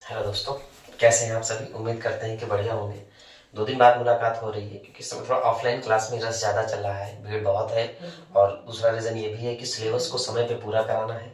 Hello दोस्तों, कैसे हैं आप सभी। उम्मीद करते हैं कि बढ़िया होंगे। 2 दिन बाद मुलाकात हो रही है क्योंकि इस समय थोड़ा ऑफलाइन क्लास में रस ज़्यादा चल रहा है, भीड़ बहुत है। और दूसरा रीज़न ये भी है कि सिलेबस को समय पे पूरा कराना है,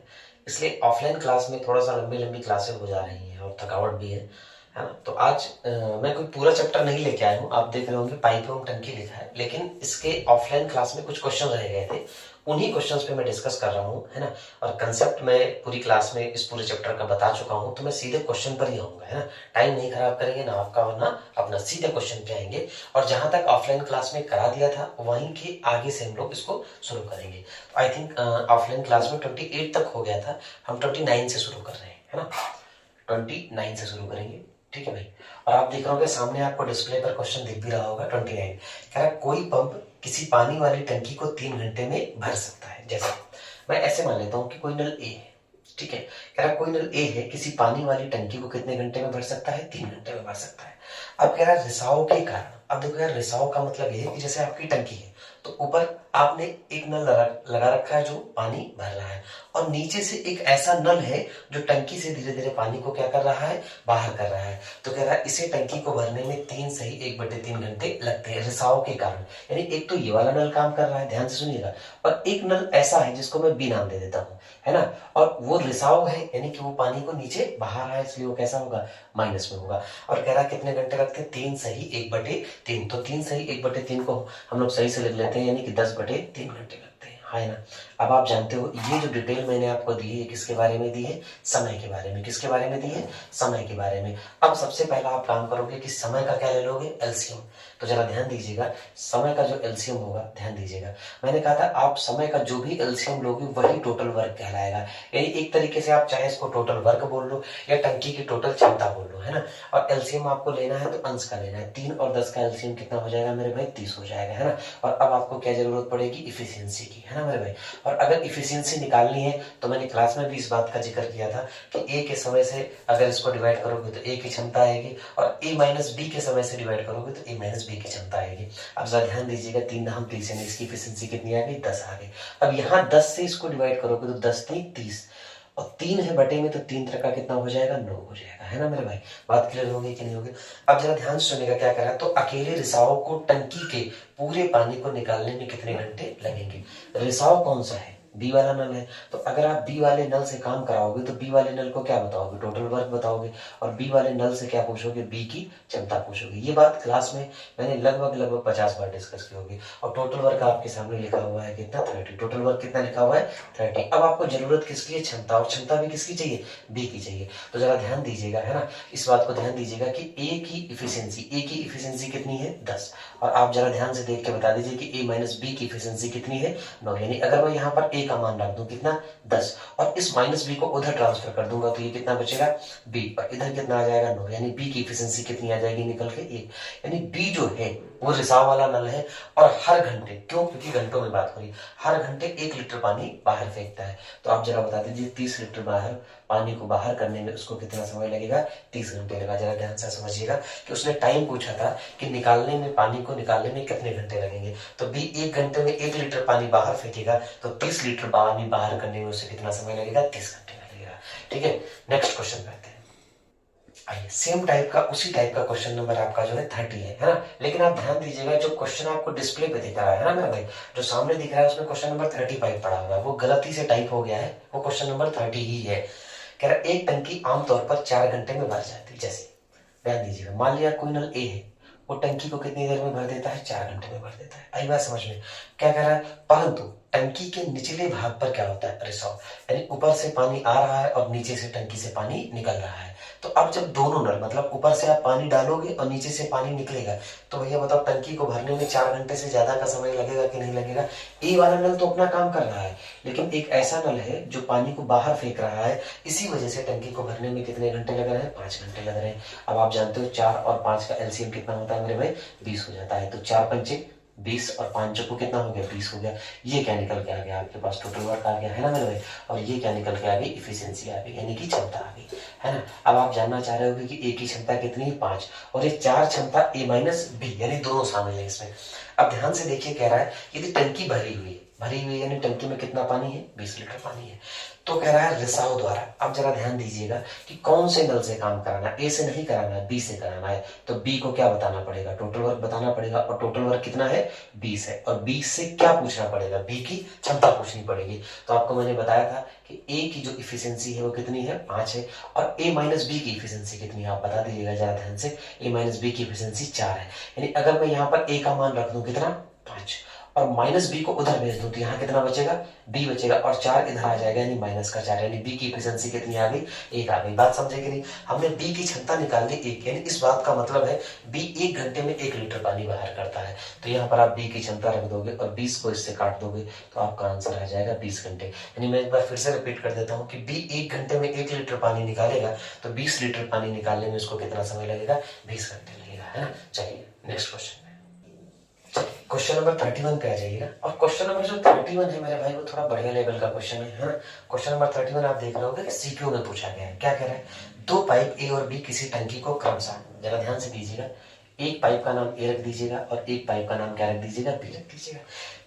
इसलिए ऑफलाइन क्लास में थोड़ा सा लंबी लंबी क्लासें हो जा रही हैं और थकावट भी है ना। तो आज मैं कोई पूरा चैप्टर नहीं लेके आया हूँ। आप देख रहे होंगे पाइप एवं टंकी लिखा है, लेकिन इसके ऑफलाइन क्लास में कुछ क्वेश्चन रह गए थे, उन्हीं क्वेश्चंस पे मैं डिस्कस कर रहा हूँ, है ना। और कंसेप्ट मैं पूरी क्लास में इस पूरे चैप्टर का बता चुका हूँ, तो मैं सीधे क्वेश्चन पर ही आऊंगा, है ना। टाइम नहीं खराब करेंगे ना आपका और ना अपना, सीधे क्वेश्चन पे आएंगे। और जहां तक ऑफलाइन क्लास में करा दिया था वहीं के आगे से हम लोग इसको शुरू करेंगे। तो आई थिंक ऑफलाइन क्लास में 28 तक हो गया था, हम 29 से शुरू कर रहे हैं, है ना। 29 से शुरू करेंगे, ठीक है भाई। और आप देख रहे होगे सामने आपको डिस्प्ले पर क्वेश्चन दिख भी रहा होगा। 29 कह रहा है कोई पंप किसी पानी वाली टंकी को 3 घंटे में भर सकता है। जैसे मैं ऐसे मान लेता हूँ कि कोई नल ए है, ठीक है। कह रहा है कोई नल ए है किसी पानी वाली टंकी को कितने घंटे में भर सकता है, 3 घंटे में भर सकता है। अब कह रहा है रिसाव के कारण, अब देखो यार रिसाव का मतलब ये है कि जैसे आपकी टंकी है तो ऊपर आपने एक नल लगा रखा है जो पानी भर रहा है, और नीचे से एक ऐसा नल है जो टंकी से धीरे धीरे पानी को क्या कर रहा है, बाहर कर रहा है। तो कह रहा है इसे टंकी को भरने में 3 सही 1/3 घंटे लगते हैं रिसाव के कारण। यानी एक तो ये वाला नल काम कर रहा है, ध्यान से सुनिएगा, और एक नल ऐसा है जिसको मैं बी नाम दे देता हूँ, है ना। और वो रिसाव है, यानी कि वो पानी को नीचे बहा रहा है, इसलिए वो कैसा होगा, माइनस में होगा। और कह रहा है कितने घंटे लगते हैं, 3 सही 1/3। तो 3 सही 1/3 को हम लोग सही से लिख लेते हैं, यानी कि 10/3 घंटे लगते हैं, है ना। अब आप जानते हो ये जो डिटेल मैंने आपको दी है किसके बारे में दी है, समय के बारे में। किसके बारे में दी है, समय के बारे में। अब सबसे पहला आप काम करोगे कि समय का क्या ले लोगे, एलसीएम। तो जरा ध्यान दीजिएगा, समय का जो एलसीएम होगा, ध्यान दीजिएगा, मैंने कहा था आप समय का जो भी एलसीएम लोगे वही टोटल वर्क कहलाएगा। यानी एक तरीके से आप चाहे इसको टोटल वर्क बोल लो या टंकी की टोटल क्षमता बोल लो, है ना। और एलसीएम आपको लेना है तो अंश का लेना है। 3 और 10 का एलसीएम कितना हो जाएगा मेरे भाई, 30 हो जाएगा, है ना। और अब आपको क्या जरूरत पड़ेगी, इफिशियंसी की, है ना मेरे भाई। और अगर इफिशियंसी निकालनी है तो मैंने क्लास में भी इस बात का जिक्र किया था कि ए के समय से अगर इसको डिवाइड करोगे तो ए की क्षमता आएगी, और ए माइनस बी के समय से डिवाइड करोगे तो ए माइनस बी की क्षमता आएगी। अब जरा ध्यान दीजिएगा, 3 यानी इसकी इफिशियंसी कितनी आ गई, 10 आ गई। अब यहाँ 10 से इसको डिवाइड करोगे तो 10×3 = 30, और 3 है बटे में तो 3 का कितना हो जाएगा, 9 हो जाएगा, है ना मेरे भाई। बात क्लियर होगी कि नहीं होगी। अब जरा ध्यान से सुनिएगा क्या करा, तो अकेले रिसाव को टंकी के पूरे पानी को निकालने में कितने घंटे लगेंगे। रिसाव कौन सा है, बी वाला नल है। तो अगर आप बी वाले नल से काम कराओगे तो बी वाले नल को क्या बताओगे, टोटल वर्क बताओगे। और बी वाले नल से क्या पूछोगे, बी की क्षमता पूछोगे। ये बात क्लास में मैंने लगभग लगभग 50 बार डिस्कस की होगी। और टोटल वर्क आपके सामने लिखा हुआ है कितना, 30। टोटल वर्क कितना लिखा हुआ है, 30। अब आपको जरूरत किसकी है, क्षमता, और क्षमता भी किसकी चाहिए, बी की चाहिए। तो जरा ध्यान दीजिएगा, है ना, इस बात को ध्यान दीजिएगा कि ए की इफिशियंसी कितनी है, 10। और आप जरा ध्यान से देख के बता दीजिए कि ए माइनस बी की इफिशियंसी कितनी है, 9। यानी अगर मैं यहाँ पर ए का मान रख दूं कितना, 10, और इस माइनस बी को उधर ट्रांसफर कर दूंगा तो ये कितना बचेगा, बी, और इधर कितना आ जाएगा, 9। यानी बी की इफिशियंसी कितनी आ जाएगी निकल के, 1। यानी बी जो है वो रिसाव वाला नल है, और हर घंटे, क्यों, क्योंकि घंटों में बात हो रही, हर घंटे 1 लीटर पानी बाहर फेंकता है। तो आप जरा बता दीजिए 30 लीटर बाहर पानी को बाहर करने में उसको कितना समय लगेगा, 30 घंटे लगा। जरा ध्यान से समझिएगा कि उसने टाइम पूछा था कि निकालने में, पानी को निकालने में कितने घंटे लगेंगे। तो बी 1 घंटे में 1 लीटर पानी बाहर फेंकेगा, तो 30 लीटर पानी बाहर करने में उसे कितना समय लगेगा, 30 घंटे लगेगा। ठीक है, नेक्स्ट क्वेश्चन करते हैं। आइए, सेम टाइप का, उसी टाइप का क्वेश्चन नंबर आपका जो है 30 है ना। लेकिन आप ध्यान दीजिएगा जो क्वेश्चन आपको डिस्प्ले पे दिख रहा है ना मेरा भाई, जो सामने दिख रहा है उसमें क्वेश्चन नंबर 35 पड़ा हुआ है, वो गलती से टाइप हो गया है, वो क्वेश्चन नंबर 30 ही है। कह रहा एक टंकी आमतौर पर 4 घंटे में भर जाती है। जैसे ध्यान दीजिएगा, मान लिया कोई नल ए है, वो टंकी को कितनी देर में भर देता है, 4 घंटे में भर देता है। आई बात समझ में। क्या कह रहा है, परंतु टंकी के निचले भाग पर क्या होता है, रिसाव, यानी ऊपर से पानी आ रहा है और नीचे से टंकी से पानी निकल रहा है। तो अब जब दोनों नल, मतलब ऊपर से आप पानी डालोगे और नीचे से पानी निकलेगा, तो भैया बताओ टंकी को भरने में 4 घंटे से ज्यादा का समय लगेगा कि नहीं लगेगा। ए वाला नल तो अपना काम कर रहा है, लेकिन एक ऐसा नल है जो पानी को बाहर फेंक रहा है, इसी वजह से टंकी को भरने में कितने घंटे लग रहे हैं, 5 घंटे लग रहे हैं। अब आप जानते हो 4 और 5 का एलसीएम कितना होता है मेरे भाई, 20 हो जाता है। तो 4 पंचे 20 और 5 को कितना हो गया, 20 हो गया। ये क्या निकल के आ गया आपके पास, टोटल वर्क आ गया, है ना मेरे भाई। और ये क्या निकल के आ गई, इफिशियंसी आ गई, यानी कि क्षमता आ गई, है ना। अब आप जानना चाह रहे होगे कि ए की क्षमता कितनी है, 5, और ये 4 क्षमता ए माइनस बी, यानी दोनों शामिल है इसमें। अब ध्यान से देखिए, कह रहा है यदि टंकी भरी हुई है, भरी हुई, यानी टंकी में कितना पानी है, 20 लीटर पानी है। तो कह रहा है रिसाव द्वारा, अब जरा ध्यान दीजिएगा कि कौन से नल से काम कराना है, ए से नहीं कराना है, बी से कराना है। तो बी को क्या बताना पड़ेगा, टोटल वर्क बताना पड़ेगा, और टोटल वर्क कितना है, 20 है। और 20 से क्या पूछना पड़ेगा, बी की क्षमता पूछनी पड़ेगी। तो आपको मैंने बताया था कि ए की जो इफिशियंसी है वो कितनी है, 5 है, और ए माइनस बी की इफिशियंसी कितनी है, आप बता दीजिएगा जरा ध्यान से। ए माइनस बी की इफिशियंसी 4 है, यानी अगर मैं यहाँ पर ए का मान रख दूं कितना, 5, और माइनस बी को उधर भेज दूं तो यहाँ कितना बचेगा, बी बचेगा, और 4 इधर आ जाएगा, यानी माइनस का 4, यानी बी की इफिशियंसी कितनी आ गई, 1 आ गई। बात समझे कि नहीं, हमने बी की क्षमता निकाल ली 1, यानी इस बात का मतलब है बी 1 घंटे में 1 लीटर पानी बाहर करता है। तो यहाँ पर आप बी की क्षमता रख दोगे और 20 को इससे काट दोगे तो आपका आंसर आ जाएगा 20 घंटे। यानी मैं एक बार फिर से रिपीट कर देता हूँ कि बी 1 घंटे में 1 लीटर पानी निकालेगा, तो 20 लीटर पानी निकालने में उसको कितना समय लगेगा, 20 घंटे लगेगा, है ना। चलिए नेक्स्ट क्वेश्चन, क्वेश्चन नंबर 31 पे आ जाइएगा। और क्वेश्चन नंबर जो 31 है मेरे भाई, वो थोड़ा बढ़िया लेवल का क्वेश्चन है ना। क्वेश्चन नंबर 31 आप देख रहे होगे सीक्यू में पूछा गया है। क्या कह रहा है, 2 पाइप ए और बी किसी टंकी को क्रमशः, जरा ध्यान से दीजिएगा, एक पाइप का नाम ए रख दीजिएगा और एक पाइप का नाम क्या रख दीजिएगा, बी रख दीजिएगा।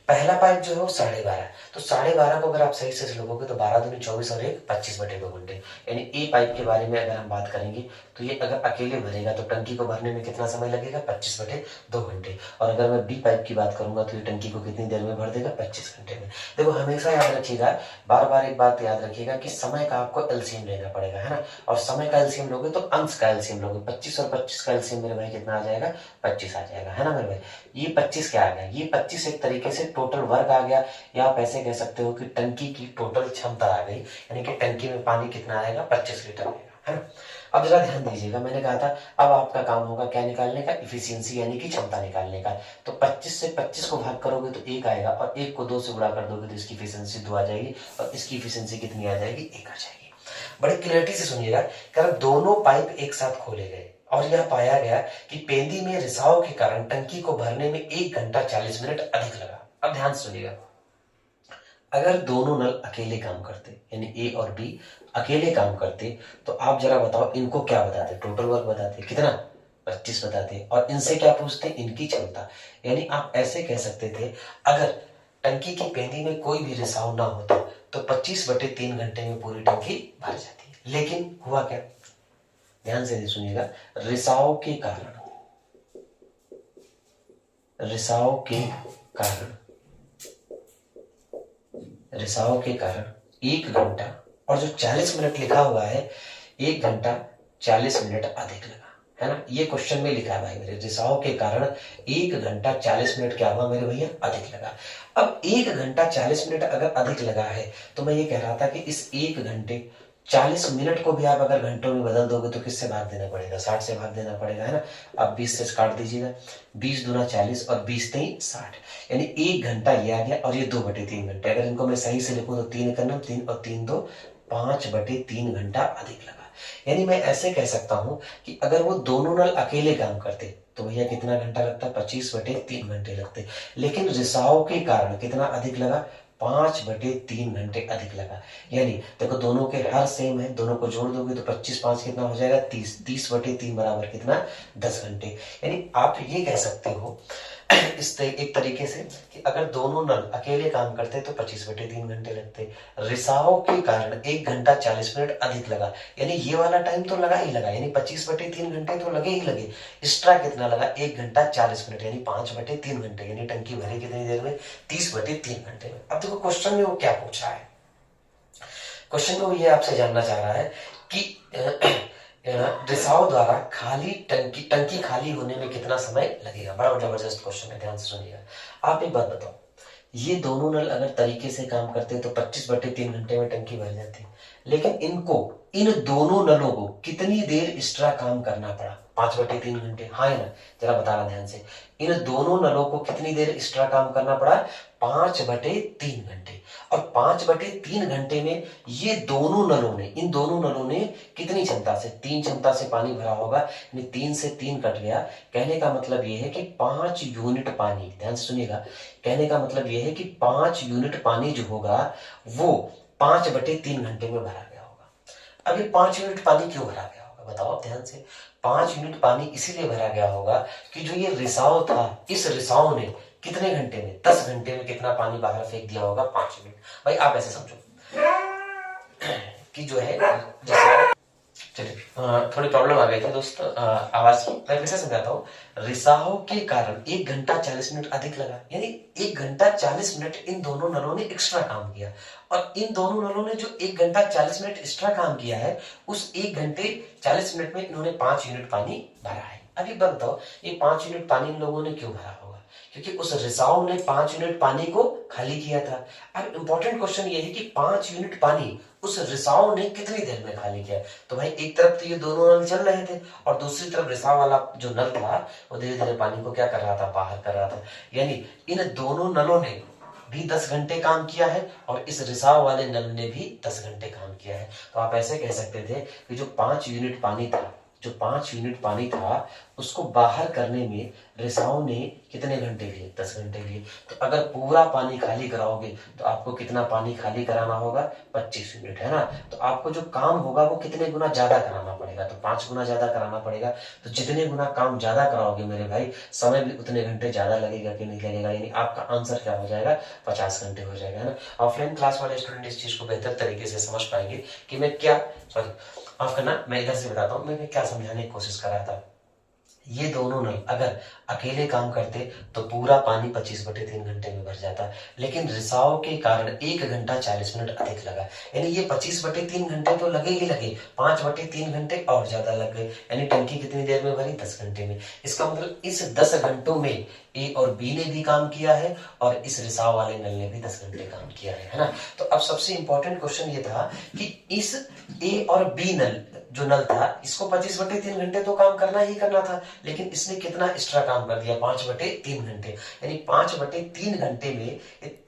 पहला पाइप जो है वो 12.5, तो 12.5 को अगर आप सही से लोगोगे तो 12 दूनी 24 और 1 25/2 घंटे। यानी ए पाइप के बारे में अगर हम बात करेंगे तो ये अगर अकेले भरेगा तो टंकी को भरने में कितना समय लगेगा, 25/2 घंटे। और अगर मैं बी पाइप की बात करूंगा तो ये टंकी को कितनी देर में भर देगा, 25 घंटे में। देखो हमेशा याद रखिएगा, बार बार एक बात याद रखिएगा कि समय का आपको एलसीएम लेना पड़ेगा, है ना। और समय का एलसीएम लोगे तो अंश का एलसीएम लोगे, 25 और 25 का एलसीएम मेरे भाई कितना आ जाएगा, 25 आ जाएगा, है ना मेरे भाई। ये 25 क्या आ गया, ये 25 एक तरीके से टोटल वर्क आ गया, या आप ऐसे कह सकते हो कि टंकी की टोटल क्षमता आ गई, यानी कि टंकी में पानी कितना आएगा, 25 लीटर आएगा, है ना। अब जरा ध्यान दीजिएगा, मैंने कहा था अब आपका काम होगा क्या निकालने का, इफिशियंसी यानी कि क्षमता निकालने का। तो 25 से 25 को भाग करोगे तो 1 आएगा, और 1 को 2 से गुणा कर दोगे तो इसकी इफिशियंसी 2 आ जाएगी, और इसकी इफिशियंसी कितनी आ जाएगी, 1 आ जाएगी। बड़े क्लियरिटी से सुनिएगा, कारण दोनों पाइप एक साथ खोले गए और यह पाया गया कि पेंदी में रिसाव के कारण टंकी को भरने में 1 घंटा 40 मिनट अधिक लगा। अब ध्यान सुनिएगा, अगर दोनों नल अकेले काम करते, यानी ए और बी अकेले काम करते, तो आप जरा बताओ इनको क्या बताते, टोटल वर्क बताते, कितना, 25 बताते, और इनसे क्या पूछते, इनकी क्षमता। यानी आप ऐसे कह सकते थे, अगर टंकी की पेंदी में कोई भी रिसाव ना होता तो 25/3 घंटे में पूरी टंकी भर जाती। लेकिन हुआ क्या, ध्यान से सुनिएगा, रिसाव के कारण, रिसाव के कारण, रिसाव के कारण 1 घंटा, और जो 40 मिनट लिखा हुआ है 1 घंटा 40 मिनट अधिक लगा, है ना। ये क्वेश्चन में लिखा है भाई मेरे, रिसाव के कारण 1 घंटा 40 मिनट क्या हुआ मेरे भैया, अधिक लगा। अब 1 घंटा 40 मिनट अगर अधिक लगा है तो मैं ये कह रहा था कि इस 1 घंटे 40 मिनट को भी आप अगर घंटों में बदल दोगे तो किससे भाग देना पड़ेगा, 60 से भाग देना पड़ेगा, है ना। अब 20 से काट दीजिएगा, 20 दूना 40 और 20 3 60, यानी 1 घंटा ये आ गया, और ये 2/3 घंटे। अगर इनको मैं सही से लिखूं तो 3 करना 3 और 3 2 5/3 घंटा अधिक लगा। यानी मैं ऐसे कह सकता हूं कि अगर वो दोनों नल अकेले काम करते तो भैया कितना घंटा लगता, 25/3 घंटे लगते। लेकिन रिसाव के कारण कितना अधिक लगा, 5/3 घंटे अधिक लगा। यानी देखो दोनों के हर सेम है, दोनों को जोड़ दोगे तो 25 5 कितना हो जाएगा, 30, 30/3 बराबर कितना, 10 घंटे। यानी आप ये कह सकते हो इस एक तरीके से कि अगर दोनों नल अकेले काम करते तो 25/3 घंटे लगते, रिसाव के कारण 1 घंटा 40 मिनट अधिक लगा, यानी ये वाला टाइम तो लगा ही लगा, यानी 25/3 घंटे तो लगे ही लगे। एक्स्ट्रा कितना लगा, 1 घंटा 40 मिनट, यानी 5/3 घंटे, यानी टंकी भरी कितनी देर में, 30/3 घंटे में। अब देखो क्वेश्चन में वो क्या पूछ रहा है, क्वेश्चन में वो ये आपसे जानना चाह रहा है कि रिसाव द्वारा खाली टंकी खाली होने में कितना समय लगेगा। बड़ा जबरदस्त क्वेश्चन है, ध्यान से सुनिएगा। आप एक बात बताओ, ये दोनों नल अगर तरीके से काम करते तो 25/3 घंटे में टंकी भर जाती, लेकिन इन दोनों नलों को कितनी देर एक्स्ट्रा काम करना पड़ा, 5/3 घंटे, हाँ है ना, जरा बता रहा ध्यान से। इन दोनों नलों को कितनी देर एक्स्ट्रा काम करना पड़ा, 5/3 घंटे। और 5/3 घंटे में ये दोनों नलों ने, इन दोनों नलों ने कितनी क्षमता से, 3 क्षमता से पानी भरा होगा, यानी 3 से 3 कट गया। कहने का मतलब ये है कि 5 यूनिट पानी, ध्यान से सुनिएगा, कहने का मतलब ये है कि 5 यूनिट पानी जो होगा वो 5/3 घंटे में भरा गया होगा। अब ये 5 यूनिट पानी क्यों भरा गया होगा, बताओ आप ध्यान से। 5 यूनिट पानी इसीलिए भरा गया होगा कि जो ये रिसाव था, इस रिसाव ने कितने घंटे में, 10 घंटे में कितना पानी बाहर फेंक दिया होगा, 5 मिनट। भाई आप ऐसे समझो कि जो है, जैसे चलिए थोड़ी प्रॉब्लम आ गई थी दोस्त आवाज की, मैं फिर से समझाता हूँ। रिसाव के कारण 1 घंटा 40 मिनट अधिक लगा, यानी 1 घंटा 40 मिनट इन दोनों नलों ने एक्स्ट्रा काम किया, और इन दोनों नलों ने जो 1 घंटा 40 मिनट एक्स्ट्रा काम किया है, उस 1 घंटे 40 मिनट में इन्होंने 5 यूनिट पानी भरा है। अभी बताओ ये 5 यूनिट पानी इन लोगों ने क्यों भरा होगा, क्योंकि उस रिसाव ने 5 यूनिट पानी को खाली किया था। अब इंपॉर्टेंट क्वेश्चन ये है कि 5 यूनिट पानी उस रिसाव ने कितनी देर में खाली किया। तो भाई एक तरफ तो ये दोनों नल चल रहे थे, और दूसरी तरफ रिसाव वाला जो नल था वो धीरे धीरे पानी को क्या कर रहा था, बाहर कर रहा था। यानी इन दोनों नलों ने भी 10 घंटे काम किया है, और इस रिसाव वाले नल ने भी 10 घंटे काम किया है। तो आप ऐसे कह सकते थे कि जो 5 यूनिट पानी था, जो 5 यूनिट पानी था, उसको बाहर करने में रिसाव ने कितने घंटे लिए, 10 घंटे लिए। तो अगर पूरा पानी खाली कराओगे तो आपको कितना पानी खाली कराना होगा, 25 यूनिट, है ना। तो आपको जो काम होगा वो कितने गुना ज्यादा कराना पड़ेगा, तो 5 गुना ज्यादा कराना पड़ेगा। तो जितने गुना काम ज्यादा कराओगे मेरे भाई, समय भी उतने घंटे ज्यादा लगेगा कि नहीं लगेगा, यानी आपका आंसर क्या हो जाएगा, 50 घंटे हो जाएगा, है ना। ऑफलाइन क्लास वाले स्टूडेंट इस चीज को बेहतर तरीके से समझ पाएंगे कि मैं क्या, सॉरी माफ करना, मैं इधर से बताता हूँ मैं क्या समझाने की कोशिश कर रहा था। ये दोनों नल अगर अकेले काम करते तो पूरा पानी 25/3 घंटे में भर जाता, लेकिन रिसाव के कारण 1 घंटा 40 मिनट अधिक लगा, यानी ये 25/3 घंटे तो लगे ही लगे, 5/3 घंटे और ज्यादा लग गए, यानी टंकी कितनी देर में भरी, 10 घंटे में। इसका मतलब इस 10 घंटों में ए और बी ने भी काम किया है, और इस रिसाव वाले नल ने भी 10 घंटे काम किया है ना। तो अब सबसे इंपॉर्टेंट क्वेश्चन ये था कि इस ए और बी नल जो नल था, इसको 25/3 घंटे तो काम करना ही करना था, लेकिन इसने कितना एक्स्ट्रा काम कर दिया, 5/3 घंटे, यानी 5/3 घंटे में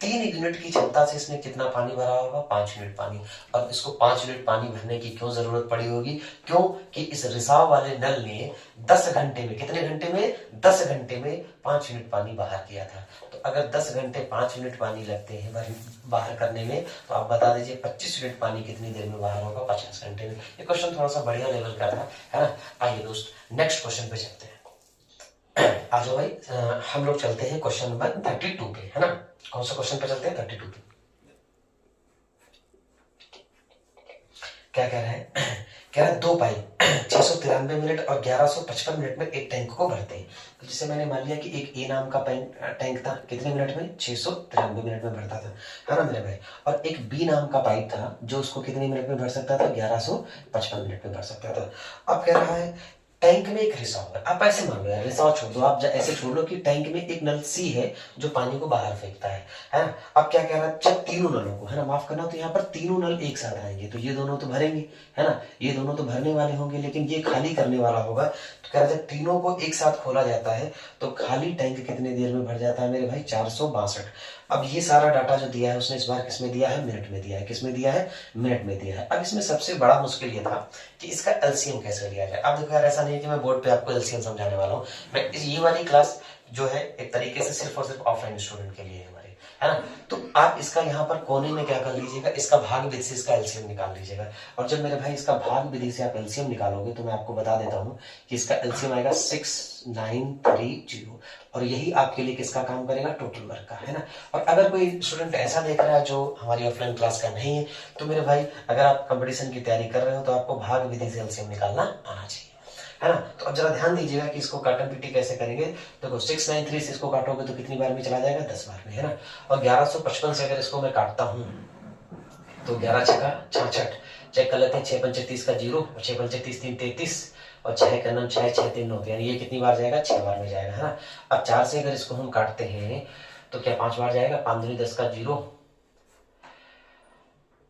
3 यूनिट की क्षमता से इसने कितना पानी भरा होगा, 5 यूनिट पानी। अब इसको 5 यूनिट पानी भरने की क्यों जरूरत पड़ी होगी, क्योंकि इस रिसाव वाले नल ने 10 घंटे में, कितने घंटे में, 10 घंटे में 5 यूनिट पानी बाहर किया था। तो अगर 10 घंटे 5 यूनिट पानी लगते हैं बाहर करने में, तो आप बता दीजिए 25 यूनिट पानी कितनी देर में बाहर होगा, 50 घंटे में। ये क्वेश्चन थोड़ा सा बढ़िया लेवल का था, है ना। आइए दोस्त नेक्स्ट क्वेश्चन पे चलते हैं। आ जाओ भाई, हम लोग चलते हैं क्वेश्चन नंबर 32 पे, है ना। कौन सा क्वेश्चन पे चलते हैं, 32 पे। क्या कह रहा है, कह रहा है 2 पाइप 693 मिनट और 1155 मिनट में एक टैंक को भरते हैं। तो जिससे मैंने मान लिया कि एक ए नाम का टैंक था, कितने मिनट में, 693 मिनट में भरता था, है ना मेरे भाई। और एक बी नाम का पाइप था जो उसको कितने मिनट में भर सकता था, 1155 मिनट में भर सकता था। अब कह रहा है टैंक में एक रिसाव है। आप ऐसे मान लो यार, रिसाव छोड़ दो, आप ऐसे छोड़ लो कि टैंक में एक नल सी है जो पानी को बाहर फेंकता है ना। अब क्या कह रहा है, जब तीनों नलों को, है ना, माफ करना, तो यहाँ पर तीनों नल एक साथ आएंगे, तो ये दोनों तो भरेंगे, है ना, ये दोनों तो भरने वाले होंगे, लेकिन ये खाली करने वाला होगा। तो कह रहा है जब तीनों को एक साथ खोला जाता है तो खाली टैंक कितने देर में भर जाता है मेरे भाई, 462। अब ये सारा डाटा जो दिया है उसने इस बार किसमें दिया है, मिनट में दिया है, किसमें दिया है, मिनट में दिया है। अब इसमें सबसे बड़ा मुश्किल ये था कि इसका एलसीएम कैसे लिया जाए। अब देखो यार, ऐसा नहीं है कि मैं बोर्ड पे आपको एलसीएम समझाने वाला हूँ, मैं ये वाली क्लास जो है एक तरीके से सिर्फ और सिर्फ ऑफलाइन स्टूडेंट के लिए है हमारे, है ना। तो आप इसका यहाँ पर कोने में क्या कर लीजिएगा, इसका भाग विधि से इसका एलसीएम निकाल लीजिएगा। और जब मेरे भाई इसका भाग विधि से आप एलसीएम निकालोगे तो मैं आपको बता देता हूँ कि इसका एलसीएम आएगा 6930, और यही आपके लिए किसका काम करेगा, टोटल वर्क का, है ना। और अगर कोई स्टूडेंट ऐसा देख रहा है जो हमारी ऑफलाइन क्लास का नहीं है, तो मेरे भाई अगर आप कंपटीशन की तैयारी कर रहे हो तो आपको भाग विधि से एलसीएम निकालना आना चाहिए, है ना। तो अब जरा ध्यान दीजिएगा कि इसको काटन पीटी कैसे करेंगे। देखो 693 से इसको काटोगे तो कितनी बार में चला जाएगा, 10 बार में, है ना। और 1155 से अगर इसको मैं काटता हूँ तो 11 छक्का 66, चेक कर लेते हैं, 6 पंचे 30 का 0, और 6 पंचे 30 3 33, और 6 का 9 6 6 3 9, यानी ये कितनी बार जाएगा, 6 बार में जाएगा, है ना। अब 4 से अगर इसको हम काटते हैं तो क्या 5 बार जाएगा, 5 दूनी 10 का 0,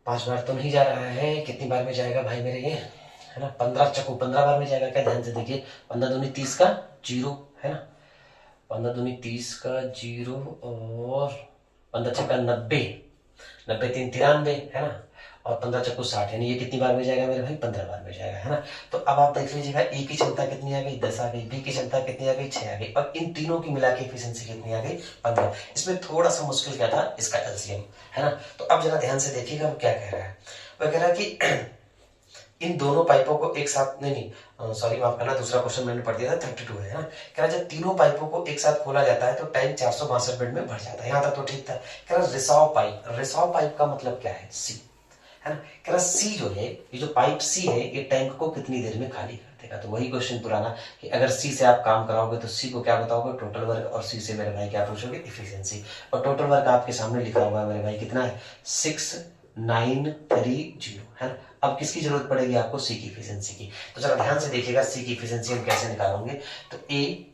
5 बार तो नहीं जा रहा है, कितनी बार में जाएगा भाई मेरे ये, है ना, 15 चक्कू 15 बार में जाएगा। क्या, ध्यान से देखिए, 15 दूनी 30 का 0, है ना, 15 दूनी 30 का 0, और 15 छक्का 90, 90 3 93, है ना, और 15 चक्कू 60, यानी ये कितनी बार में जाएगा मेरे भाई, 15 बार में जाएगा, है ना। तो अब आप देख लीजिएगा, ए की क्षमता कितनी आ गई, 10 आ गई, बी की क्षमता कितनी आ गई, 6 आ गई, और इन तीनों की मिला के एफिशिएंसी कितनी आ गई, 15। इसमें थोड़ा सा मुश्किल क्या था, इसका एलसीएम, है ना। तो अब जरा ध्यान से देखिएगा वो क्या कह रहा है, वो कह रहा है कि इन दोनों पाइपों को एक साथ नहीं सॉरी माफ करना, दूसरा क्वेश्चन मैंने पढ़ दिया था 32 है ना। कह रहा जब तीनों पाइपों को एक साथ खोला जाता है तो टाइम 462 मिनट में बढ़ जाता है। यहाँ तक तो ठीक था। कह रहा रिसाव पाइप का मतलब क्या है, सी है ना। कह रहा सी जो है, ये जो पाइप सी है, ये टैंक को कितनी देर में खाली कर देगा। तो वही क्वेश्चन पुराना कि अगर सी से आप काम कराओगे तो सी को क्या बताओगे, टोटल वर्क, और सी से मेरे भाई क्या पूछोगे, इफिशियंसी। और टोटल वर्क आपके सामने लिखा हुआ है मेरे भाई, कितना है 6930 है ना। अब किसकी जरूरत पड़ेगी आपको, सी की इफिशियंसी की। तो जरा ध्यान से देखिएगा सी की इफिशियंसी हम कैसे निकालेंगे। तो ए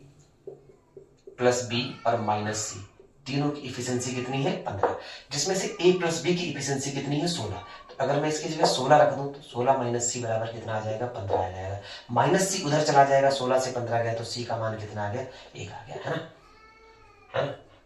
प्लस बी और माइनस सी, तीनों की इफिशियंसी कितनी है 15, जिसमें से ए प्लस बी की इफिशियंसी कितनी है 16। तो अगर मैं इसकी जगह 16 रख दूं तो 16 माइनस सी बराबर कितना आ जाएगा, 15 आ जाएगा। माइनस सी उधर चला जाएगा, 16 से 15 गया तो सी का मान कितना आ गया, 1 आ गया, है ना।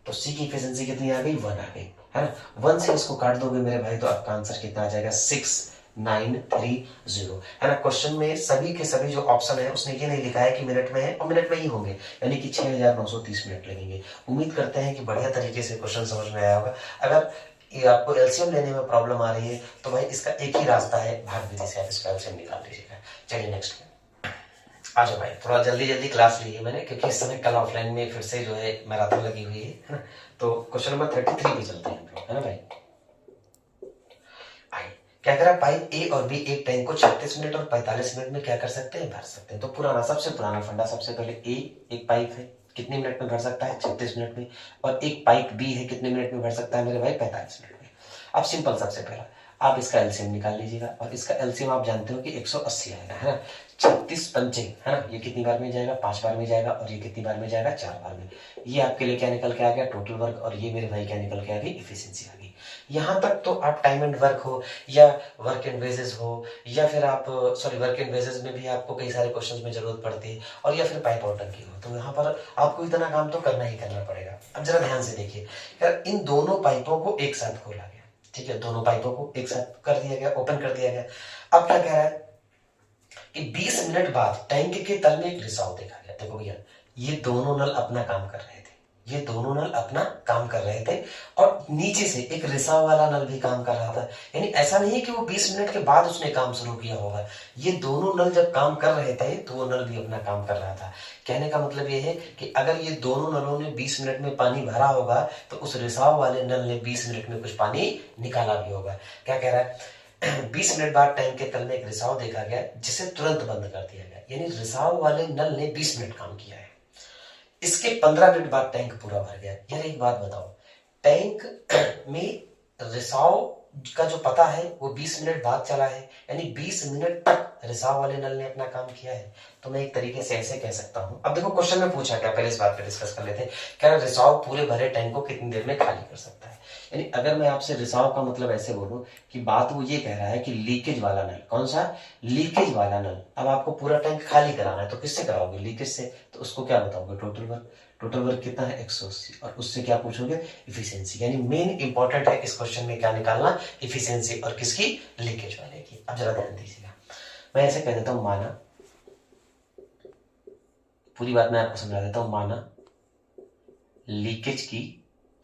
तो सी की इफिशियंसी कितनी आ गई, 1 आ गई, है ना। 1 से इसको काट दोगे मेरे भाई तो आपका आंसर कितना आ जाएगा, 6930, है ना। क्वेश्चन में सभी के सभी जो ऑप्शन है उसने ये नहीं लिखा है कि मिनट में है, और मिनट में ही होंगे, यानी कि 6930 मिनट लगेंगे। उम्मीद करते हैं कि बढ़िया तरीके से क्वेश्चन समझ में आया होगा। अगर ये आपको एलसीएम लेने में प्रॉब्लम आ रही है तो भाई इसका एक ही रास्ता है, भाग विधि से आप इसका एलसीएम निकाल लीजिएगा। चलिए नेक्स्ट आ जाओ भाई, थोड़ा जल्दी जल्दी क्लास ली है मैंने, क्योंकि इस समय कल ऑफलाइन में फिर से जो है मैराथन लगी हुई है ना। तो क्वेश्चन नंबर 33 पे चलते हैं, है ना भाई। क्या करा, पाइप ए और बी एक टैंक को 36 मिनट और 45 मिनट में क्या कर सकते हैं, भर सकते हैं। तो पुराना, सबसे पुराना फंडा, सबसे पहले ए एक पाइप है, कितने मिनट में भर सकता है, 36 मिनट में। और एक पाइप बी है, कितने मिनट में भर सकता है मेरे भाई, 45 मिनट में। अब सिंपल, सबसे पहला आप इसका एलसीएम निकाल लीजिएगा, और इसका एलसीएम आप जानते हो कि 180 आएगा, है ना। 36 पंचे, है ना, ये कितनी बार में जाएगा, 5 बार में जाएगा, और ये कितनी बार में जाएगा, 4 बार में। ये आपके लिए क्या निकल के आ गया, टोटल वर्क, और ये मेरे भाई क्या निकल के आ गई, इफिशियंसी आ गई। यहाँ तक तो आप टाइम एंड वर्क हो या वर्क एंड वेजेस हो, या फिर आप सॉरी वर्क एंड वेजेस में भी आपको कई सारे क्वेश्चंस में जरूरत पड़ती है, और या फिर पाइप और टंकी हो, तो यहाँ पर आपको इतना काम तो करना ही करना पड़ेगा। अब जरा ध्यान से देखिए, इन दोनों पाइपों को एक साथ खोला गया, ठीक है, दोनों पाइपों को एक साथ कर दिया गया, ओपन कर दिया गया। अब क्या कह रहा है कि 20 मिनट बाद टैंक के तल में एक रिसाव देखा गया। देखो भैया, ये दोनों नल अपना काम कर रहे थे, ये दोनों नल अपना काम कर रहे थे, और नीचे से एक रिसाव वाला नल भी काम कर रहा था। यानी ऐसा नहीं है कि वो 20 मिनट के बाद उसने काम शुरू किया होगा, ये दोनों नल जब काम कर रहे थे तो वो नल भी अपना काम कर रहा था। कहने का मतलब ये है कि अगर ये दोनों नलों ने 20 मिनट में पानी भरा होगा तो उस रिसाव वाले नल ने 20 मिनट में कुछ पानी निकाला भी होगा। क्या कह रहा है, 20 मिनट बाद टैंक के तल में एक रिसाव देखा गया जिसे तुरंत बंद कर दिया गया। यानी रिसाव वाले नल ने 20 मिनट काम किया है, इसके 15 मिनट बाद टैंक पूरा भर गया। यार एक बात बताओ, टैंक में रिसाव का जो पता है वो 20 मिनट बाद चला है, यानी 20 मिनट तक रिसाव वाले नल ने अपना काम किया है। तो मैं एक तरीके से ऐसे कह सकता हूं, अब देखो क्वेश्चन में पूछा क्या, पहले इस बात पे डिस्कस कर लेते हैं। क्या रिसाव पूरे भरे टैंक को कितनी देर में खाली कर सकता है। यानी अगर मैं आपसे रिसाव का मतलब ऐसे बोलूं कि बात वो ये कह रहा है कि लीकेज वाला नल, कौन सा, लीकेज वाला नल। अब आपको पूरा टैंक खाली कराना है तो किससे कराओगे, लीकेज से। तो उसको क्या बताओगे, टोटल वर्क। टोटल वर्क कितना है 180, और उससे क्या पूछोगे, इफिशियंसी। यानी मेन इंपॉर्टेंट है इस क्वेश्चन में क्या निकालना, इफिशियंसी, और किसकी, लीकेज वाले की। अब जरा ध्यान दीजिएगा, मैं ऐसे कह देता हूं, माना, पूरी बात मैं आपको समझा देता हूं, माना लीकेज की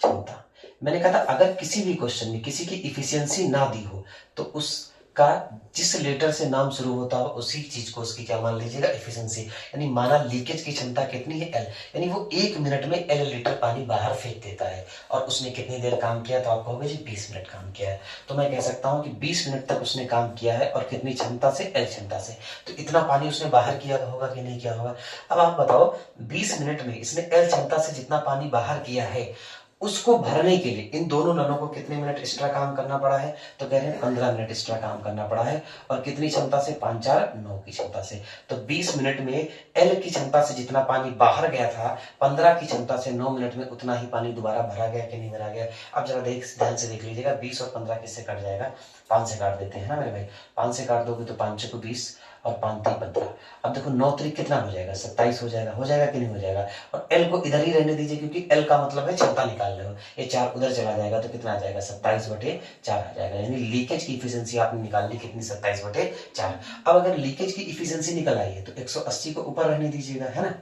क्षमता। मैंने कहा था अगर किसी भी क्वेश्चन में किसी की इफिशियंसी ना दी हो तो उसका जिस लेटर से नाम शुरू होता हो उसी चीज को उसकी क्या मान लीजिएगा, इफिशियंसी। यानी माना लीकेज की क्षमता कितनी है, एल, यानी वो 1 मिनट में एल लीटर पानी बाहर फेंक देता है, और उसने कितनी देर काम किया, तो आप कहोगे जी 20 मिनट काम किया है। तो मैं कह सकता हूं कि 20 मिनट तक उसने काम किया है, और कितनी क्षमता से, एल क्षमता से। तो इतना पानी उसने बाहर किया होगा कि नहीं किया होगा। अब आप बताओ 20 मिनट में इसने एल क्षमता से जितना पानी बाहर किया है उसको भरने के लिए इन दोनों नलों को कितने मिनट एक्स्ट्रा काम करना पड़ा है, तो कह रहे हैं 15 मिनट एक्स्ट्रा काम करना पड़ा है। और कितनी क्षमता से, 5 4 9 की क्षमता से। तो 20 मिनट में एल की क्षमता से जितना पानी बाहर गया था, 15 की क्षमता से 9 मिनट में उतना ही पानी दोबारा भरा गया कि नहीं भरा गया। अब जरा ध्यान से देख लीजिएगा, 20 और 15 किससे कट जाएगा, 5 से काट देते हैं ना मेरे भाई। 5 से काट दोगे तो 5 को 20 और 5 3 15। अब देखो 9 3 कितना हो जाएगा, 27 हो जाएगा, कि नहीं हो जाएगा। और एल को इधर ही रहने दीजिए, क्योंकि एल का मतलब है क्षमता निकाल रहे हो। ये 4 उधर चला जाएगा तो कितना आ जाएगा, 27/4 आ जाएगा। यानी लीकेज की इफिशियंसी आपने निकाल ली कितनी, 27/4। अब अगर लीकेज की इफिशियंसी निकल आई है तो 180 को ऊपर रहने दीजिएगा, है ना।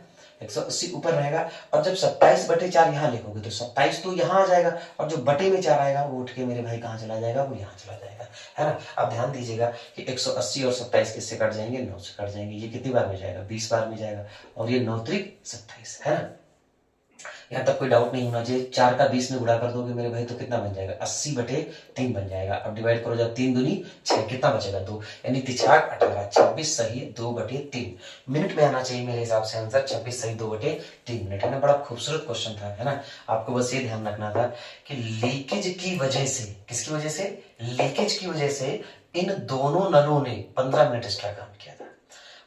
180 ऊपर रहेगा, और जब 27/4 यहाँ लिखोगे तो 27 तो यहाँ आ जाएगा, और जो बटे में 4 आएगा वो उठ के मेरे भाई कहाँ चला जाएगा, वो यहाँ चला जाएगा, है ना। अब ध्यान दीजिएगा कि 180 और 27 किससे कट जाएंगे, 9 से कट जाएंगे। ये कितनी बार में जाएगा, 20 बार में जाएगा, और ये 9 त्रिक 27, है ना। यहाँ तक कोई डाउट नहीं होना चाहिए। 4 का 20 में गुणा कर दोगे मेरे भाई तो कितना बन जाएगा, 80/3 बन जाएगा। अब डिवाइड करो, जब 3 दूनी 6, कितना बचेगा 2, यानी 3 18, 26 सही 2/3 मिनट में आना चाहिए मेरे हिसाब से आंसर। 26 सही 2/3 मिनट, है ना। बड़ा खूबसूरत क्वेश्चन था, है ना। आपको बस ये ध्यान रखना था कि लीकेज की वजह से, किसकी वजह से, लीकेज की वजह से इन दोनों नलों ने 15 मिनट एक्स्ट्रा काम किया था।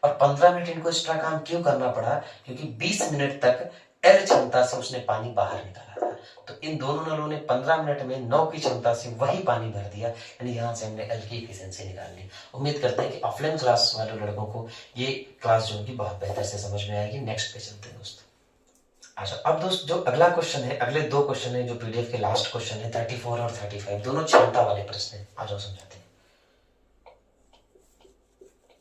और 15 मिनट इनको एक्स्ट्रा काम क्यों करना पड़ा, क्योंकि 20 मिनट तक एल क्षमता से उसने पानी बाहर निकाला था। तो इन दोनों नलों ने 15 मिनट में 9 की क्षमता से वही पानी भर दिया, यानी यहां से हमने एल की एफिशिएंसी निकालनी। उम्मीद करते हैं कि ऑफलाइन क्लास वाले लड़कों को ये क्लास जो होगी बहुत बेहतर से समझ में आएगी। नेक्स्ट पे चलते हैं दोस्त। अच्छा, अब दोस्त जो अगला क्वेश्चन है, अगले 2 क्वेश्चन है जो पीडीएफ के लास्ट क्वेश्चन है, 34 और 35, दोनों क्षमता वाले प्रश्न है। आ जाओ समझाते हैं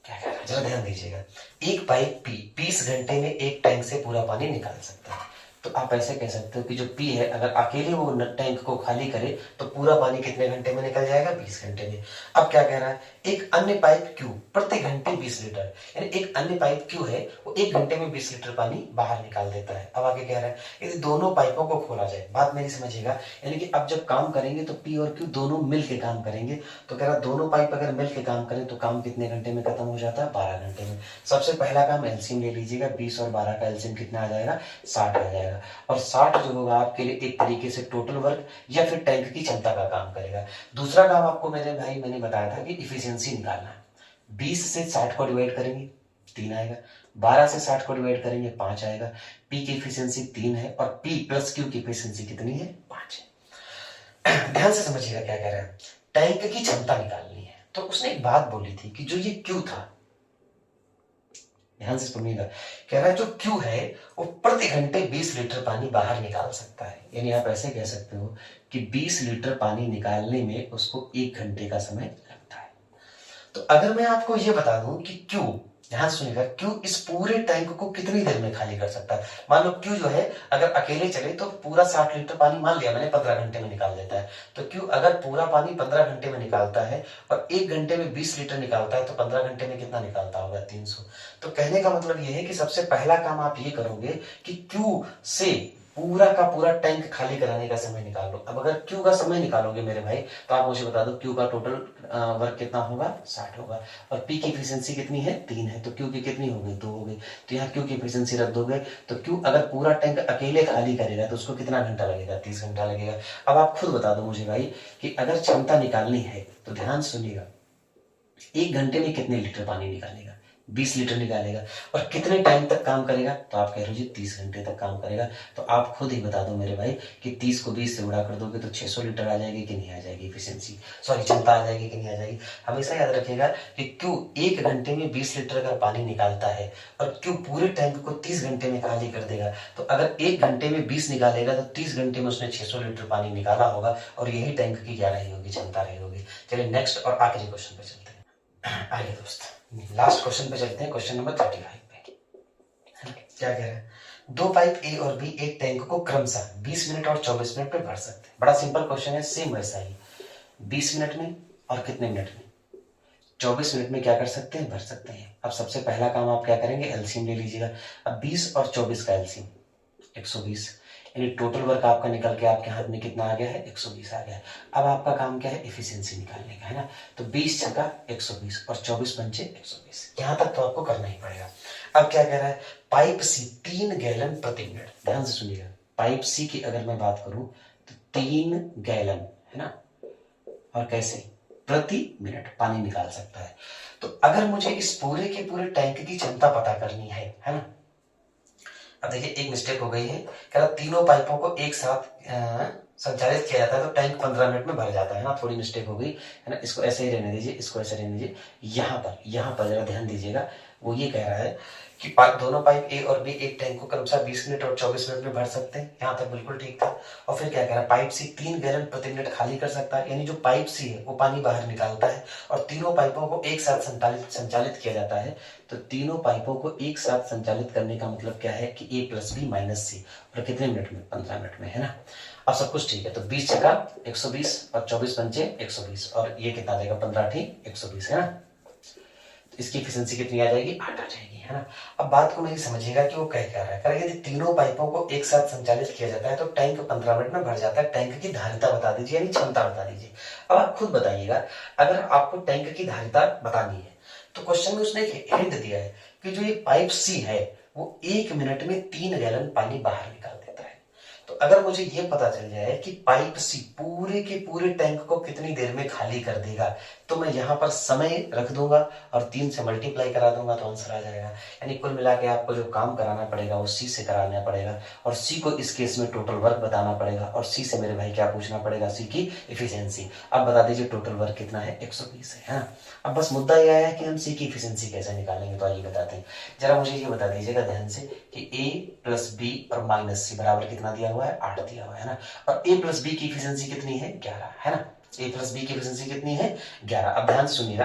क्या कह रहा है, जरा ध्यान दीजिएगा। एक पाइप पी 20 घंटे में एक टैंक से पूरा पानी निकाल सकता है। तो आप ऐसे कह सकते हो कि जो पी है, अगर अकेले वो टैंक को खाली करे तो पूरा पानी कितने घंटे में निकल जाएगा, 20 घंटे में। अब क्या कह रहा है, एक अन्य पाइप क्यू प्रति घंटे 20 लीटर, यानी एक अन्य पाइप क्यू है वो 1 घंटे में 20 लीटर पानी बाहर निकाल देता है। अब आगे कह रहा है यदि दोनों पाइपों को खोला जाए, बात मेरी समझिएगा, यानी कि अब जब काम करेंगे तो पी और क्यू दोनों मिल के काम करेंगे। तो कह रहा दोनों पाइप अगर मिल के काम करें तो काम कितने घंटे में खत्म हो जाता है, 12 घंटे में। सबसे पहला काम एलसीएम ले लीजिएगा, 20 और 12 का एलसीएम कितना आ जाएगा, 60 आ जाएगा। और 60 जो होगा आपके लिए एक तरीके से टोटल वर्क या फिर टैंक की क्षमता का काम करेगा। दूसरा काम आपको मेरे भाई मैंने बताया था कि इफिशियंसी निकालना है। 20 से 60 को डिवाइड करेंगे 3 आएगा, 12 से 60 को डिवाइड करेंगे 5 आएगा। पी की इफिशियंसी 3 है और पी प्लस क्यू की इफिशियंसी कितनी है, 5 है। ध्यान से समझिएगा क्या कह रहा है, टैंक की क्षमता निकालनी है। तो उसने एक बात बोली थी कि जो ये क्यू था, ध्यान से सुनिएगा, कह रहा है जो क्यू है वो प्रति घंटे 20 लीटर पानी बाहर निकाल सकता है। यानी आप ऐसे कह सकते हो कि 20 लीटर पानी निकालने में उसको 1 घंटे का समय लगता है। तो अगर मैं आपको ये बता दूं कि क्यू, ध्यान सुनिएगा, क्यू इस पूरे टैंक को कितनी देर में खाली कर सकता है। मान लो क्यू जो है अगर अकेले चले तो पूरा 60 लीटर पानी मान लिया मैंने 15 घंटे में निकाल देता है। तो क्यू अगर पूरा पानी 15 घंटे में निकालता है और 1 घंटे में 20 लीटर निकालता है तो 15 घंटे में कितना निकालता होगा, 300। तो कहने का मतलब ये है कि सबसे पहला काम आप ये करोगे कि क्यू से पूरा का पूरा टैंक खाली कराने का समय निकाल लो। अब अगर क्यू का समय निकालोगे मेरे भाई तो आप मुझे बता दो क्यू का टोटल वर्क कितना होगा, 60 होगा। और पी की एफिशिएंसी कितनी है, 3 है, तो क्यू की कितनी हो गई, 2 हो गई। तो यहाँ क्यू की एफिशिएंसी रख दोगे तो क्यू अगर पूरा टैंक अकेले खाली करेगा तो उसको कितना घंटा लगेगा, 30 घंटा लगेगा। अब आप खुद बता दो मुझे भाई कि अगर क्षमता निकालनी है तो ध्यान सुनिएगा, 1 घंटे में कितने लीटर पानी निकालेगा, 20 लीटर निकालेगा। और कितने टाइम तक काम करेगा, तो आप कह रहे हो जी 30 घंटे तक काम करेगा। तो आप खुद ही बता दो मेरे भाई कि 30 को 20 से गुणा कर दोगे तो 600 लीटर आ जाएगी कि नहीं आ जाएगी, एफिशिएंसी सॉरी क्षमता आ जाएगी कि नहीं आ जाएगी। हमेशा याद रखिएगा कि क्यू 1 घंटे में 20 लीटर का पानी निकालता है और क्यू पूरे टैंक को 30 घंटे में खाली कर देगा। तो अगर 1 घंटे में 20 निकालेगा तो 30 घंटे में उसने 600 लीटर पानी निकाला होगा और यही टैंक की क्या रही होगी, क्षमता रही होगी। चलिए नेक्स्ट और आखिरी क्वेश्चन पे चलते हैं। आइए दोस्त लास्ट क्वेश्चन पे चलते हैं, क्वेश्चन नंबर 35 पे। क्या कह रहे हैं, 2 पाइप ए और बी एक टैंक को क्रमशः 20 मिनट और 24 मिनट में भर सकते हैं। बड़ा सिंपल क्वेश्चन है, सेम वैसा ही 20 मिनट में और कितने मिनट में, 24 मिनट में क्या कर सकते हैं, भर सकते हैं। अब सबसे पहला काम आप क्या करेंगे, एलसीएम ले लीजिएगा। अब 20 और 24 का एलसीएम 120, यानी टोटल वर्क आपका निकल के आपके हाथ में कितना आ गया है, 120 आ गया है। अब आपका काम क्या है, एफिशिएंसी निकालने का, है ना। तो 20 छक्का 120 और 24 पंचे 120, यहां तक तो आपको करना ही पड़ेगा। अब क्या कह रहा है, पाइप सी 3 गैलन प्रति मिनट, ध्यान से सुनिएगा, पाइप सी की अगर मैं बात करूं तो 3 गैलन, है ना, और कैसे, प्रति मिनट पानी निकाल सकता है। तो अगर मुझे इस पूरे के पूरे टैंक की क्षमता पता करनी है ना। अब देखिए एक मिस्टेक हो गई है, कह रहा तीनों पाइपों को एक साथ संचालित किया जाता है तो टैंक 15 मिनट में भर जाता है ना, थोड़ी मिस्टेक हो गई है ना। इसको ऐसे ही रहने दीजिए, इसको ऐसे रहने दीजिए। यहाँ पर जरा ध्यान दीजिएगा, वो ये कह रहा है कि दोनों पाइप ए और बी एक टैंक को क्रमशः 20 मिनट और 24 मिनट में भर सकते हैं। यहाँ तक बिल्कुल ठीक था। और फिर क्या कह रहा है, पाइप सी 3 गैलन प्रति मिनट खाली कर सकता है, यानी जो पाइप सी है वो पानी बाहर निकालता है और तीनों पाइपों को एक साथ संचालित किया जाता है। तो तीनों पाइपों को एक साथ संचालित करने का मतलब क्या है कि ए प्लस बी माइनस सी, और कितने मिनट में, 15 मिनट में, है ना। अब सब कुछ ठीक है, तो 20 जगह 120 और 24 पंचे 120, और ये कितना आ जाएगा, 15 ठीक 120, है ना। तो इसकी एफिशिएंसी कितनी आ जाएगी, 8 आ जाएगी, है ना। अब बात को मेरी समझिएगा कि वो कह क्या रहा है। करें यदि तीनों पाइपों को एक साथ संचालित किया जाता है तो टैंक 15 मिनट में भर जाता है। टैंक की धारिता बता दीजिए, यानी क्षमता बता दीजिए। अब आप खुद बताइएगा, अगर आपको टैंक की धारिता बतानी है तो क्वेश्चन में उसने एक हिंट दिया है कि जो ये पाइप सी है वो 1 मिनट में 3 गैलन पानी बाहर निकाल देता है। तो अगर मुझे ये पता चल जाए कि पाइप सी पूरे के पूरे टैंक को कितनी देर में खाली कर देगा, तो मैं यहाँ पर समय रख दूंगा और 3 से मल्टीप्लाई करा दूंगा तो आंसर आ जाएगा। यानी कुल मिला के आपको जो काम कराना पड़ेगा वो सी से कराना पड़ेगा, और सी को इस केस में टोटल वर्क बताना पड़ेगा, और सी से मेरे भाई क्या पूछना पड़ेगा, सी की एफिशिएंसी। अब बता दीजिए टोटल वर्क कितना है, 120 है ना। अब बस मुद्दा यह है कि हम सी की एफिशिएंसी कैसे निकालेंगे, तो आइए बताते हैं। जरा मुझे ये बता दीजिएगा ध्यान से कि ए प्लस बी और माइनस सी बराबर कितना दिया हुआ है, 8 दिया हुआ है ना। और ए प्लस बी की एफिशिएंसी कितनी है, 11, है ना। ए प्लस बी की एफिशिएंसी कितनी है, 11। अब ध्यान से सुनिएगा,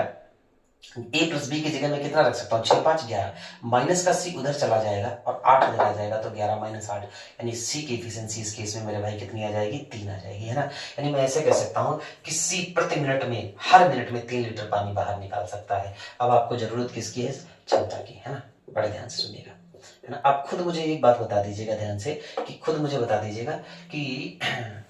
ए प्लस बी की जगह मैं कितना रख सकता हूँ, 6 5 11, माइनस का सी उधर चला जाएगा और 8 इधर आ जाएगा, तो 11 माइनस 8, यानी सी की एफिशिएंसी इस केस में मेरे भाई कितनी आ जाएगी, 3 आ जाएगी, है ना। यानी मैं ऐसे कह सकता हूँ कि सी प्रति मिनट में, हर मिनट में 3 लीटर पानी बाहर निकाल सकता है। अब आपको जरूरत किसकी है, क्षमता की, है ना। बड़े ध्यान से सुनिएगा, है ना। आप खुद मुझे एक बात बता दीजिएगा ध्यान से, कि खुद मुझे बता दीजिएगा कि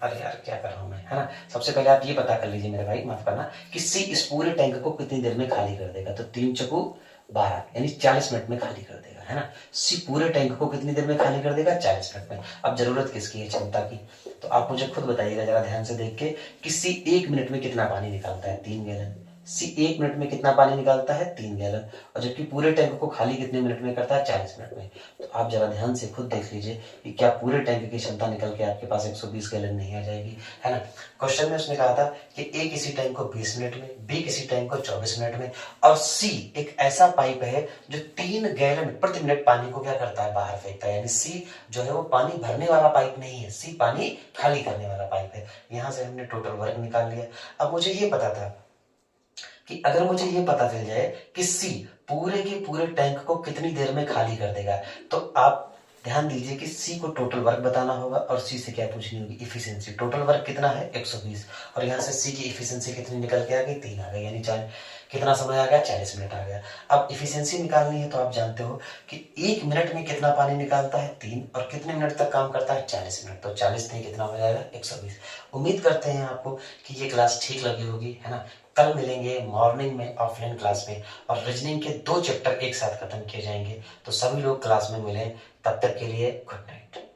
अरे यार क्या कर रहा हूं मैं, है ना। सबसे पहले आप ये पता कर लीजिए मेरे भाई, माफ करना, कि सी इस पूरे टैंक को कितनी देर में खाली कर देगा। तो 3 चौको 12, यानी 40 मिनट में खाली कर देगा, है ना। सी पूरे टैंक को कितनी देर में खाली कर देगा, 40 मिनट में। अब जरूरत किसकी है, क्षमता की। तो आप मुझे खुद बताइएगा जरा ध्यान से देख के कि सी 1 मिनट में कितना पानी निकालता है, 3 गैलन। सी 1 मिनट में कितना पानी निकालता है, 3 गैलन, और जबकि पूरे टैंक को खाली कितने मिनट में करता है, 40 मिनट में। तो आप जरा ध्यान से खुद देख लीजिए कि क्या पूरे टैंक की क्षमता निकल के आपके पास 120 गैलन नहीं आ जाएगी, है ना। क्वेश्चन में उसने कहा था कि ए किसी टैंक को 20 मिनट में, बी किसी टैंक को 24 मिनट में, और सी एक ऐसा पाइप है जो 3 गैलन प्रति मिनट पानी को क्या करता है, बाहर फेंकता है। यानी सी जो है वो पानी भरने वाला पाइप नहीं है, सी पानी खाली करने वाला पाइप है। यहां से हमने टोटल वर्क निकाल लिया। अब मुझे ये पता था कि अगर मुझे ये पता चल जाए कि सी पूरे के पूरे टैंक को कितनी देर में खाली कर देगा, तो आप ध्यान दीजिए कि सी को टोटल वर्क बताना होगा, और सी से क्या पूछनी होगी, इफिशिएंसी। टोटल वर्क कितना है, 120, और यहाँ से सी की इफिशिएंसी कितनी निकल के आ गई, 3 आ गई, यानी कितना समय आ गया, 40 मिनट आ गया। अब इफिशिएंसी निकालनी है तो आप जानते हो कि 1 मिनट में कितना पानी निकालता है, 3, और कितने मिनट तक काम करता है, 40 मिनट। तो 40 में कितना हो जाएगा, 120। उम्मीद करते हैं आपको कि ये क्लास ठीक लगी होगी, है ना। कल मिलेंगे मॉर्निंग में ऑफलाइन क्लास में, और रीजनिंग के 2 चैप्टर एक साथ खत्म किए जाएंगे। तो सभी लोग क्लास में मिलें, तब तक के लिए गुड नाइट।